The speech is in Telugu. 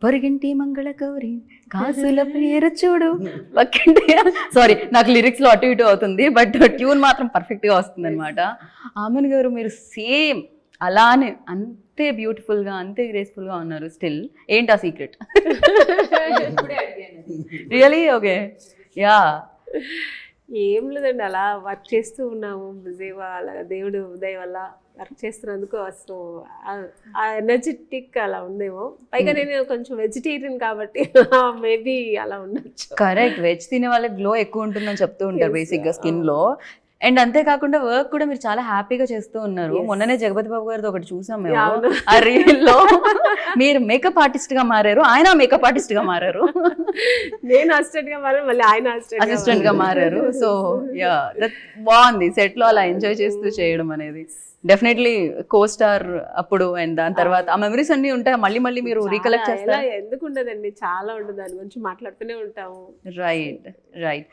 పొరిగింటి మంగళ గౌరి కాసుల పేరు చూడు పక్కింటి సారీ నాకు లిరిక్స్లో అటు ఇటు అవుతుంది బట్ ట్యూన్ మాత్రం పర్ఫెక్ట్గా వస్తుంది అనమాట. ఆమన్ గారు మీరు సేమ్ అలానే అంతే బ్యూటిఫుల్గా అంతే గ్రేస్ఫుల్గా ఉన్నారు స్టిల్. ఏంటి ఆ సీక్రెట్? రియలీ? Okay, yeah. ఏం లేదండి, అలా వర్క్ చేస్తూ ఉన్నాము బిజీగా, అలా దేవుడు దయ వల్ల వర్క్ చేస్తున్నందుకు అసలు ఆ ఎనర్జెటిక్ అలా ఉందేమో. పైగా నేను కొంచెం వెజిటేరియన్ కాబట్టి మేబీ అలా ఉండొచ్చు. కరెక్ట్, వెజ్ తినే వాళ్ళకి గ్లో ఎక్కువ ఉంటుందని చెప్తూ ఉంటారు బేసిక్గా స్కిన్లో. అండ్ అంతేకాకుండా వర్క్ కూడా మీరు చాలా హ్యాపీగా చేస్తూ ఉన్నారు. మొన్ననే జగపతి బాబు గారితో ఒకటి చూసాం మేము ఆ రీల్లో. మీరు మేకప్ ఆర్టిస్ట్ గా మారారు, ఆయన మేకప్ ఆర్టిస్ట్ గా మారారు. నేను అసిస్టెంట్ గా మారాను, మళ్ళీ ఆయన అసిస్టెంట్ గా మారారు. సో యా, దట్ బాగుంది సెట్ లో అలా ఎంజాయ్ చేస్తూ చేయడం అనేది. డెఫినెట్లీ కో స్టార్ అప్పుడు అండ్ దాని తర్వాత ఆ మెమరీస్ అన్ని ఉంటాయి, మళ్ళీ మళ్ళీ మీరు రీకలెక్ట్ చేస్తారు. ఎందుకు ఉండదండి, చాలా ఉండదు, దాని గురించి మాట్లాడుతూనే ఉంటాము. Right right.